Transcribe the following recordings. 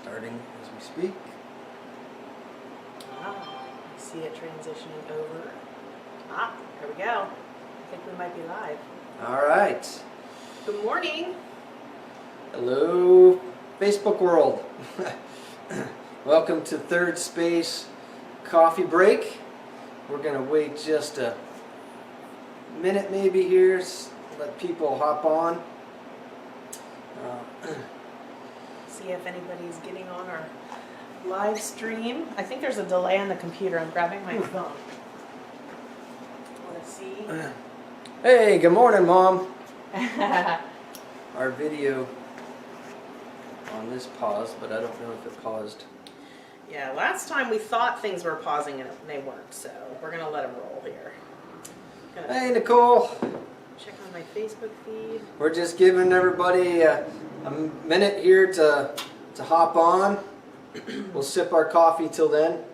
Starting as we speak. I see it transitioning over. Here we go. I think we might be live. All right. Good morning. Hello, Facebook world. Welcome to Third Space Coffee Break. We're going to wait just a minute maybe here, let people hop on. See if anybody's getting on our live stream. I think there's a delay on the computer. I'm grabbing my phone. Want to see? Hey, good morning, Mom. Our video on this paused, but I don't know if it paused. Yeah, last time we thought things were pausing and they weren't, so we're going to let them roll here. Hey, Nicole. Check on my Facebook feed. We're just giving everybody a minute here to hop on. We'll sip our coffee till then.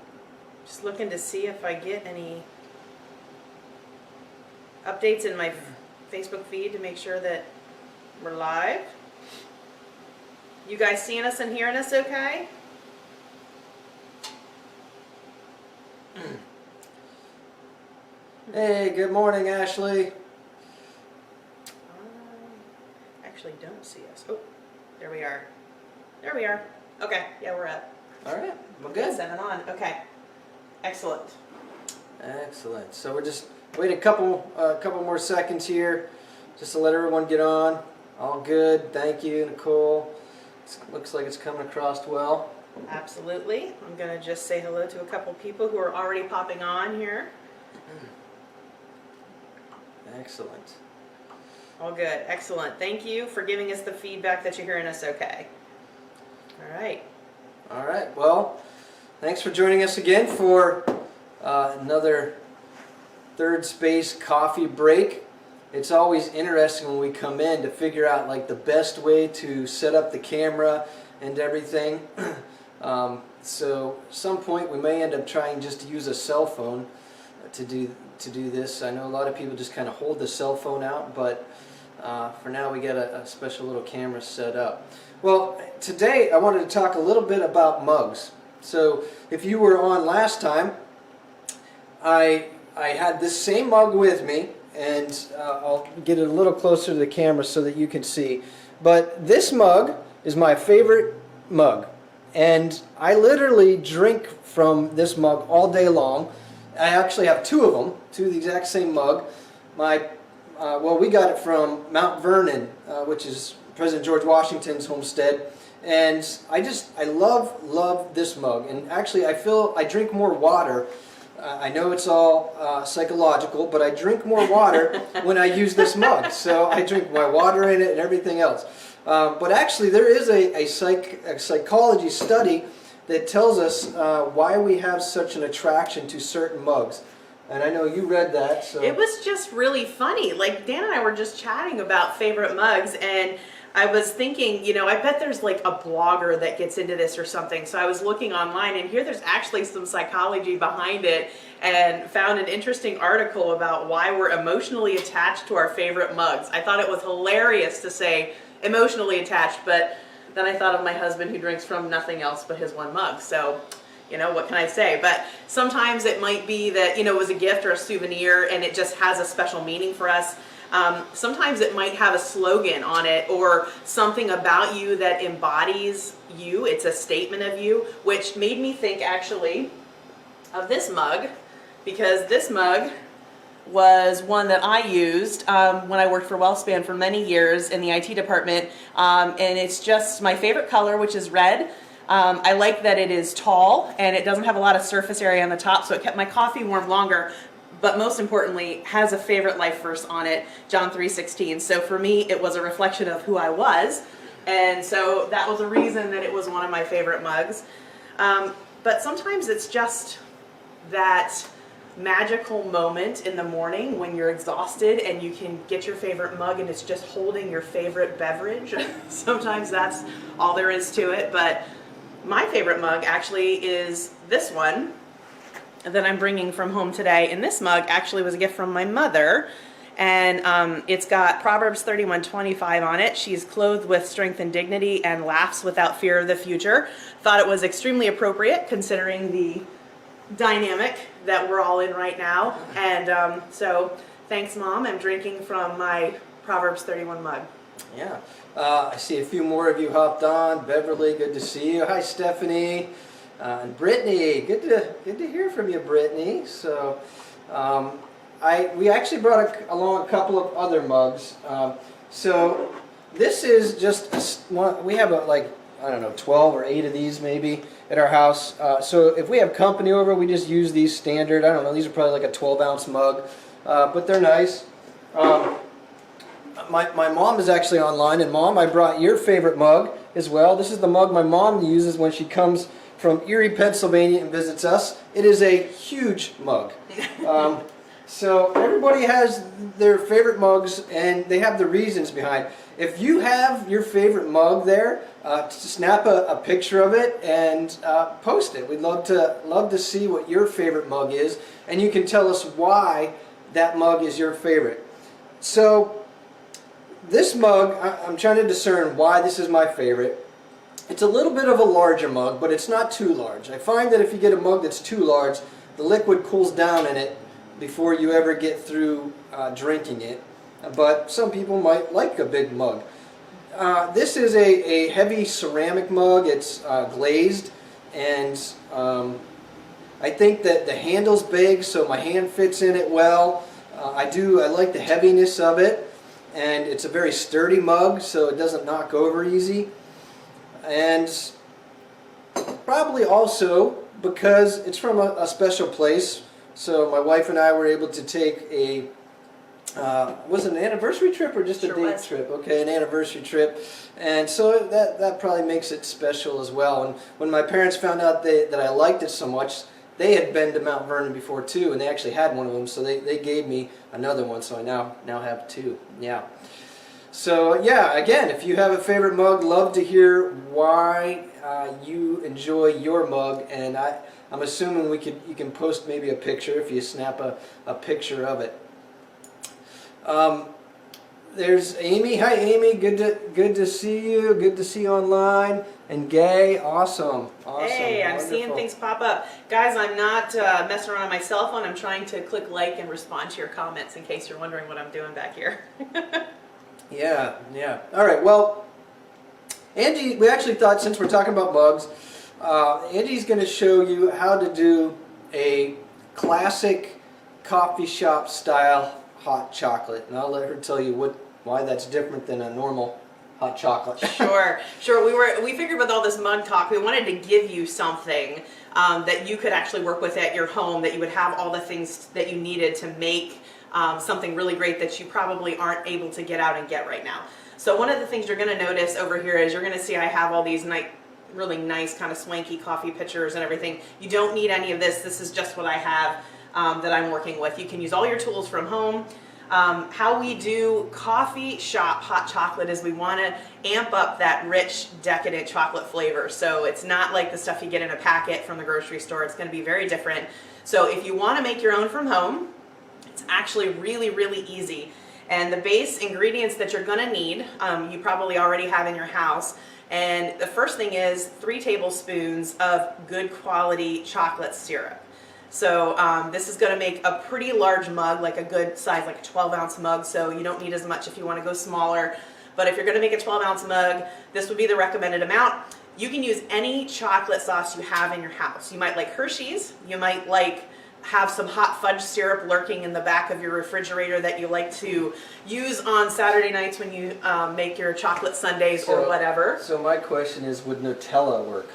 Just looking to see if I get any updates in my Facebook feed to make sure that we're live. You guys seeing us and hearing us okay? Hey, good morning, Ashley. I actually don't see us. Oh, there we are. There we are. Okay, yeah, we're up. All right, well, good. 7 on. Okay, excellent. Excellent. So we're just wait a couple more seconds here, just to let everyone get on. All good. Thank you, Nicole. Looks like it's coming across well. Absolutely. I'm going to just say hello to a couple people who are already popping on here. Excellent. All good. Excellent. Thank you for giving us the feedback that you're hearing us okay. All right. All right. Well, thanks for joining us again for another Third Space Coffee Break. It's always interesting when we come in to figure out like the best way to set up the camera and everything. So at some point we may end up trying just to use a cell phone to do this. I know a lot of people just kind of hold the cell phone out, but for now we got a special little camera set up. Well, today I wanted to talk a little bit about mugs. So if you were on last time, I had this same mug with me, and I'll get it a little closer to the camera so that you can see. But this mug is my favorite mug, and I literally drink from this mug all day long. I actually have two of them, two of the exact same mug. Well, we got it from Mount Vernon, which is President George Washington's homestead, and I love this mug. And actually, I feel I drink more water. I know it's all psychological, but I drink more water when I use this mug. So I drink my water in it and everything else. But actually, there is a psychology study that tells us why we have such an attraction to certain mugs. And I know you read that. So It was just really funny. Like, Dan and I were just chatting about favorite mugs, and I was thinking, you know, I bet there's like a blogger that gets into this or something. So I was looking online, and here there's actually some psychology behind it, and found an interesting article about why we're emotionally attached to our favorite mugs. I thought it was hilarious to say emotionally attached, but then I thought of my husband who drinks from nothing else but his one mug. So, you know, what can I say? But sometimes it might be that, you know, it was a gift or a souvenir and it just has a special meaning for us. Sometimes it might have a slogan on it or something about you that embodies you. It's a statement of you, which made me think actually of this mug, because this mug was one that I used when I worked for WellSpan for many years in the IT department, and it's just my favorite color, which is red. I like that it is tall and it doesn't have a lot of surface area on the top, so it kept my coffee warm longer. But most importantly, has a favorite life verse on it, John 3:16. So for me, it was a reflection of who I was, and so that was a reason that it was one of my favorite mugs. But sometimes it's just that magical moment in the morning when you're exhausted and you can get your favorite mug and it's just holding your favorite beverage. Sometimes that's all there is to it, but my favorite mug actually is this one that I'm bringing from home today. And this mug actually was a gift from my mother, And it's got Proverbs 31:25 on it. She's clothed with strength and dignity and laughs without fear of the future. Thought it was extremely appropriate considering the dynamic that we're all in right now. And so thanks, Mom. I'm drinking from my Proverbs 31 mug. Yeah. I see a few more of you hopped on. Beverly, good to see you. Hi, Stephanie. And Brittany, good to hear from you, Brittany. So, we actually brought along a couple of other mugs. So this is just one. We have I don't know, 12 or 8 of these maybe at our house. So if we have company over, we just use these standard. I don't know, these are probably like a 12-ounce mug, but they're nice. My mom is actually online, and Mom, I brought your favorite mug as well. This is the mug my mom uses when she comes from Erie, Pennsylvania and visits us. It is a huge mug. So everybody has their favorite mugs, and they have the reasons behind. If you have your favorite mug there, snap a picture of it and post it. We'd love to see what your favorite mug is, and you can tell us why that mug is your favorite. So this mug, I'm trying to discern why this is my favorite. It's a little bit of a larger mug, but it's not too large. I find that if you get a mug that's too large, the liquid cools down in it before you ever get through drinking it. But some people might like a big mug. This is a heavy ceramic mug. It's glazed, and I think that the handle's big, so my hand fits in it well. I like the heaviness of it, and it's a very sturdy mug, so it doesn't knock over easy. And probably also because it's from a special place. So my wife and I were able to take was it an anniversary trip or just a date trip? Okay, an anniversary trip. And so that probably makes it special as well. And when my parents found out that I liked it so much, they had been to Mount Vernon before too, and they actually had one of them, so they gave me another one, so I now have 2. Yeah. So yeah, again, if you have a favorite mug, love to hear why you enjoy your mug, and I'm assuming you can post maybe a picture if you snap a picture of it. There's Amy. Hi, Amy. Good to see you. Good to see you online. And Gay, awesome. Hey, I'm seeing things pop up, guys. I'm not messing around on my cell phone. I'm trying to click like and respond to your comments in case you're wondering what I'm doing back here. Yeah. All right. Well, Angie, we actually thought, since we're talking about mugs, Angie's going to show you how to do a classic coffee shop style hot chocolate, and I'll let her tell you why that's different than a normal hot chocolate. Sure. We figured with all this mug talk, we wanted to give you something that you could actually work with at your home, that you would have all the things that you needed to make something really great that you probably aren't able to get out and get right now. So one of the things you're going to notice over here is you're going to see I have all these really nice kind of swanky coffee pitchers and everything. You don't need any of this. This is just what I have that I'm working with. You can use all your tools from home. How we do coffee shop hot chocolate is we want to amp up that rich, decadent chocolate flavor. So it's not like the stuff you get in a packet from the grocery store. It's going to be very different. So if you want to make your own from home, it's actually really, really easy. And the base ingredients that you're going to need, you probably already have in your house. And the first thing is 3 tablespoons of good quality chocolate syrup. So this is going to make a pretty large mug, like a good size, like a 12-ounce mug. So you don't need as much if you want to go smaller. But if you're going to make a 12-ounce mug, this would be the recommended amount. You can use any chocolate sauce you have in your house. You might like Hershey's. You might have some hot fudge syrup lurking in the back of your refrigerator that you like to use on Saturday nights when you make your chocolate sundaes or whatever. So my question is, would Nutella work?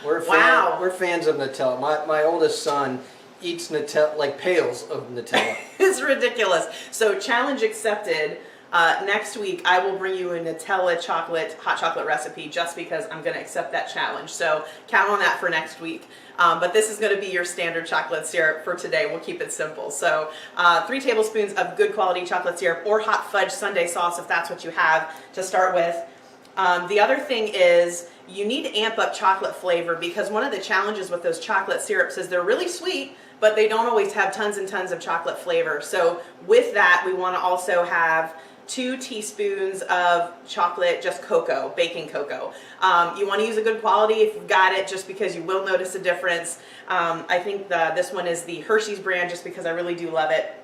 We're fans of Nutella. My oldest son eats Nutella, like pails of Nutella. It's ridiculous. So challenge accepted. Next week I will bring you a Nutella hot chocolate recipe just because I'm going to accept that challenge. So count on that for next week. But this is going to be your standard chocolate syrup for today. We'll keep it simple. So 3 tablespoons of good quality chocolate syrup or hot fudge sundae sauce if that's what you have to start with. The other thing is you need to amp up chocolate flavor because one of the challenges with those chocolate syrups is they're really sweet, but they don't always have tons and tons of chocolate flavor. So with that, we want to also have 2 teaspoons of chocolate, just cocoa, baking cocoa. You want to use a good quality if you've got it, just because you will notice a difference. I think this one is the Hershey's brand, just because I really do love it.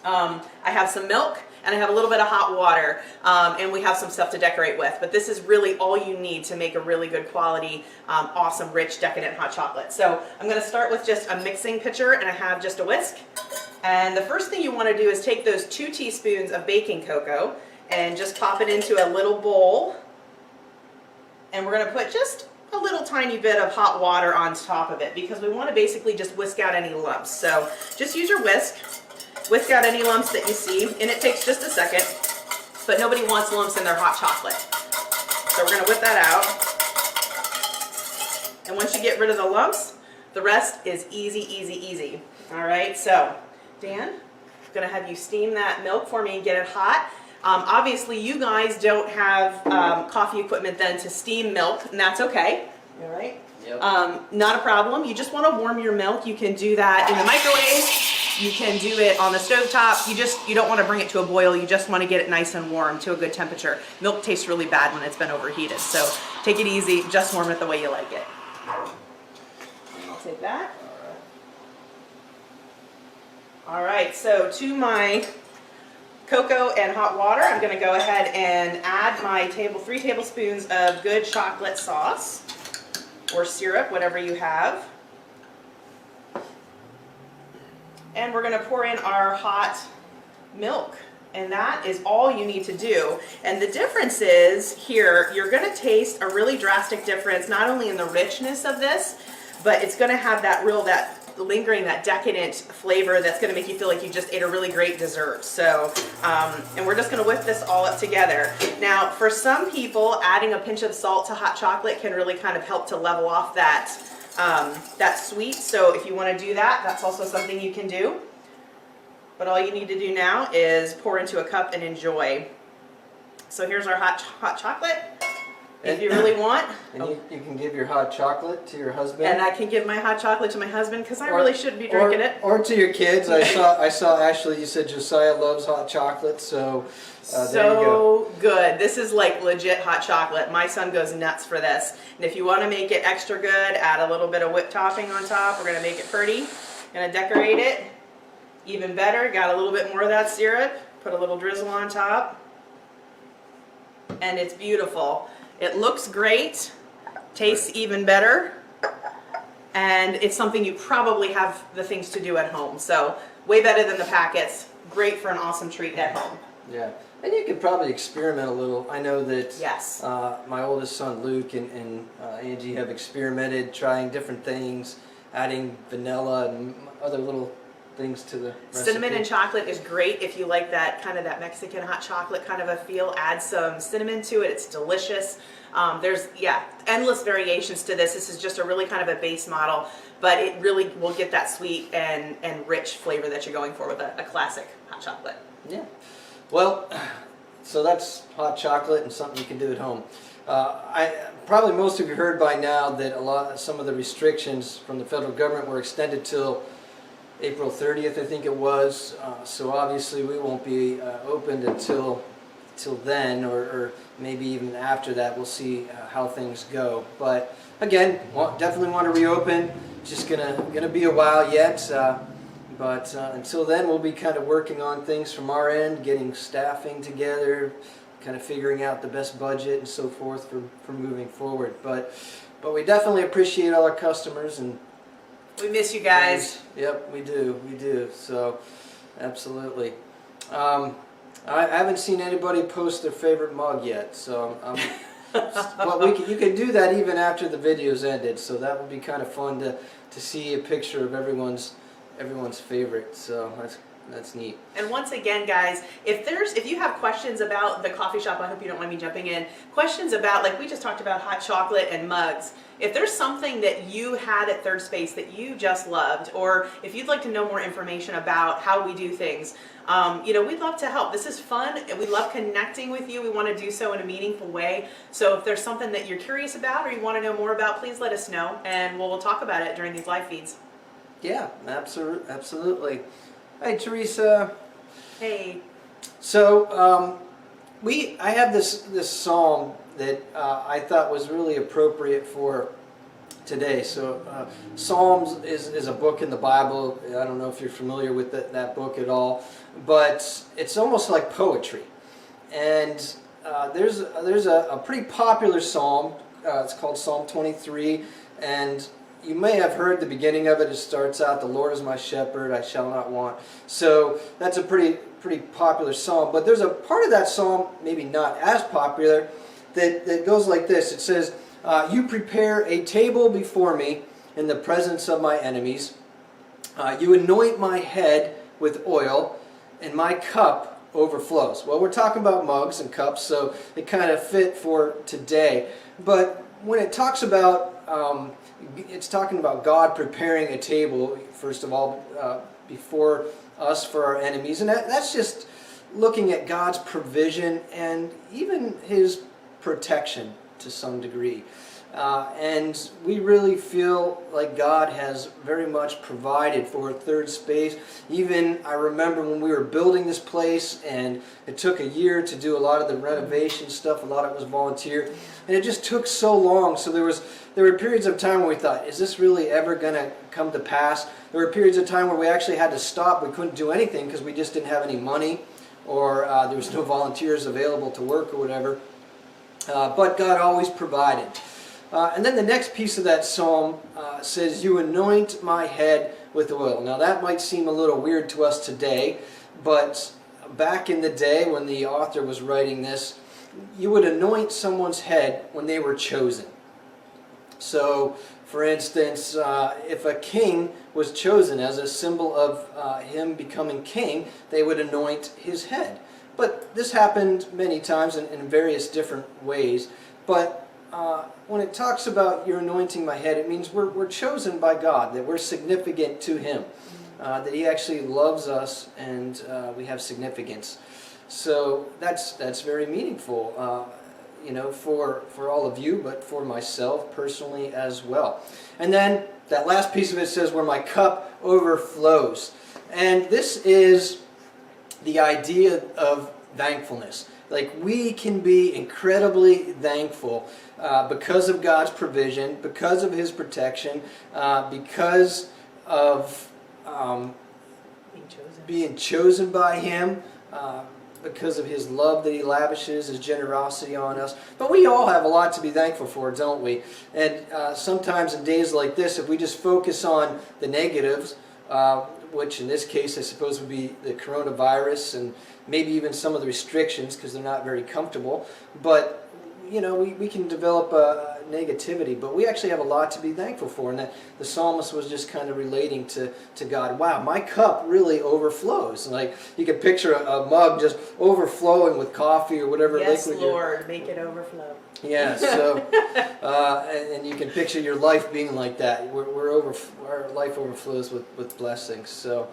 I have some milk, and I have a little bit of hot water, and we have some stuff to decorate with. But this is really all you need to make a really good quality, awesome, rich, decadent hot chocolate. So I'm going to start with just a mixing pitcher, and I have just a whisk. And the first thing you want to do is take those 2 teaspoons of baking cocoa and just pop it into a little bowl. And we're going to put just a little tiny bit of hot water on top of it, because we want to basically just whisk out any lumps. So just use your whisk. Whisk out any lumps that you see, and it takes just a second, but nobody wants lumps in their hot chocolate. So we're going to whip that out. And once you get rid of the lumps, the rest is easy, easy, easy. All right, so Dan, I'm going to have you steam that milk for me and get it hot. Obviously, you guys don't have coffee equipment then to steam milk, and that's okay. All right? Yep. Not a problem. You just want to warm your milk. You can do that in the microwave. You can do it on the stovetop. You don't want to bring it to a boil. You just want to get it nice and warm to a good temperature. Milk tastes really bad when it's been overheated, so take it easy. Just warm it the way you like it. I'll take that. All right, so to my cocoa and hot water, I'm going to go ahead and add my 3 tablespoons of good chocolate sauce or syrup, whatever you have. And we're going to pour in our hot milk. And that is all you need to do. And the difference is here, you're going to taste a really drastic difference, not only in the richness of this, but it's going to have that lingering, that decadent flavor that's going to make you feel like you just ate a really great dessert. So, and we're just going to whip this all up together. Now, for some people, adding a pinch of salt to hot chocolate can really kind of help to level off that sweet. So if you want to do that, that's also something you can do. But all you need to do now is pour into a cup and enjoy. So here's our hot chocolate. If you really want. And you can give your hot chocolate to your husband. And I can give my hot chocolate to my husband, because I really shouldn't be drinking it. Or to your kids. I saw Ashley, you said Josiah loves hot chocolate, so there you go. Good. This is like legit hot chocolate. My son goes nuts for this. And if you want to make it extra good, add a little bit of whipped topping on top. We're going to make it pretty. Going to decorate it. Even better, got a little bit more of that syrup. Put a little drizzle on top. And it's beautiful. It looks great, tastes even better, and it's something you probably have the things to do at home. So way better than the packets. Great for an awesome treat at home. Yeah, and you could probably experiment a little. I know that Yes. My oldest son Luke and Angie have experimented, trying different things, adding vanilla and other little things to the recipe. Cinnamon and chocolate is great if you like that kind of that Mexican hot chocolate kind of a feel. Add some cinnamon to it. It's delicious. There's endless variations to this. This is just a really kind of a base model, but it really will get that sweet and rich flavor that you're going for with a classic hot chocolate. Yeah. Well, so that's hot chocolate and something you can do at home. Probably most of you heard by now that some of the restrictions from the federal government were extended till April 30th, I think it was. So obviously we won't be opened until then, or maybe even after that. We'll see how things go. But again, definitely want to reopen. Just gonna be a while yet. But until then, we'll be kind of working on things from our end, getting staffing together, kind of figuring out the best budget and so forth for moving forward. But we definitely appreciate all our customers, and We miss you guys. Yep, we do. So, absolutely. I haven't seen anybody post their favorite mug yet, so but you can do that even after the video's ended. So that would be kind of fun to see a picture of everyone's favorite. So that's neat. And once again, guys, if you have questions about the coffee shop, I hope you don't mind me jumping in. Questions about, like we just talked about, hot chocolate and mugs. If there's something that you had at Third Space that you just loved, or if you'd like to know more information about how we do things, we'd love to help. This is fun, and we love connecting with you. We want to do so in a meaningful way. So if there's something that you're curious about or you want to know more about, please let us know, and we'll talk about it during these live feeds. Yeah, absolutely. Hey, Teresa. Hey. So I have this psalm that I thought was really appropriate for today. So Psalms is a book in the Bible. I don't know if you're familiar with that book at all, but it's almost like poetry. And there's a pretty popular psalm. It's called Psalm 23, and you may have heard the beginning of it. It starts out, "The Lord is my shepherd, I shall not want." So that's a pretty popular psalm. But there's a part of that psalm, maybe not as popular, that goes like this. It says, "You prepare a table before me in the presence of my enemies. You anoint my head with oil, and my cup overflows." Well, we're talking about mugs and cups, so it kind of fit for today. But when it talks about, it's talking about God preparing a table, first of all, before us for our enemies. And that's just looking at God's provision and even His protection to some degree. And we really feel like God has very much provided for Third Space. Even I remember when we were building this place, and it took a year to do a lot of the renovation stuff. A lot of it was volunteer, and it just took so long. So there were periods of time where we thought, is this really ever going to come to pass? There were periods of time where we actually had to stop. We couldn't do anything because we just didn't have any money, or there was no volunteers available to work or whatever. But God always provided. And then the next piece of that psalm says, "You anoint my head with oil." Now that might seem a little weird to us today, but back in the day when the author was writing this, you would anoint someone's head when they were chosen. So, for instance, if a king was chosen as a symbol of him becoming king, they would anoint his head. But this happened many times in various different ways. But when it talks about "you're anointing my head," it means we're chosen by God, that we're significant to Him, that He actually loves us, and we have significance. So that's very meaningful, for all of you, but for myself personally as well. And then that last piece of it says, "Where my cup overflows," and this is the idea of thankfulness. Like, we can be incredibly thankful because of God's provision, because of His protection, because of being chosen by Him, because of His love that He lavishes, His generosity on us. But we all have a lot to be thankful for, don't we? And sometimes in days like this, if we just focus on the negatives, which in this case I suppose would be the coronavirus and maybe even some of the restrictions, because they're not very comfortable. But we can develop a negativity, but we actually have a lot to be thankful for, and that the psalmist was just kind of relating to God. Wow, my cup really overflows. Like, you can picture a mug just overflowing with coffee or whatever yes, liquid. Yes, Lord, make it overflow. Yeah, so and you can picture your life being like that. Our life overflows with blessings. So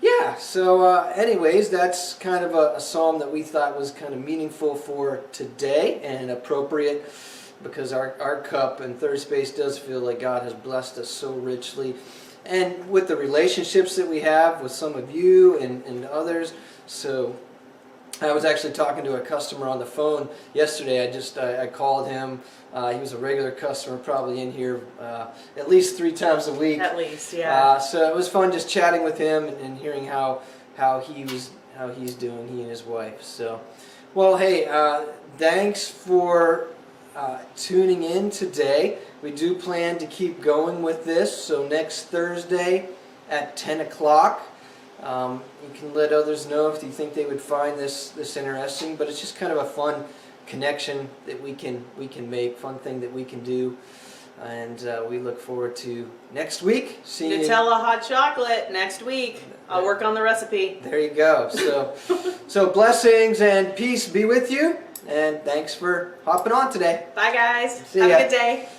yeah, so anyways, that's kind of a psalm that we thought was kind of meaningful for today and appropriate, because our cup and Third Space does feel like God has blessed us so richly, and with the relationships that we have with some of you and others. So I was actually talking to a customer on the phone yesterday. I called him. He was a regular customer, probably in here at least 3 times a week. At least, yeah. So it was fun just chatting with him and hearing how he's doing, he and his wife. So, well, hey, thanks for tuning in today. We do plan to keep going with this. So next Thursday at 10 o'clock. You can let others know if you think they would find this interesting, but it's just kind of a fun connection that we can make, fun thing that we can do, and we look forward to next week seeing you. Nutella hot chocolate next week. I'll work on the recipe. There you go. So blessings and peace be with you, and thanks for hopping on today. Bye guys. See Have ya. a good day.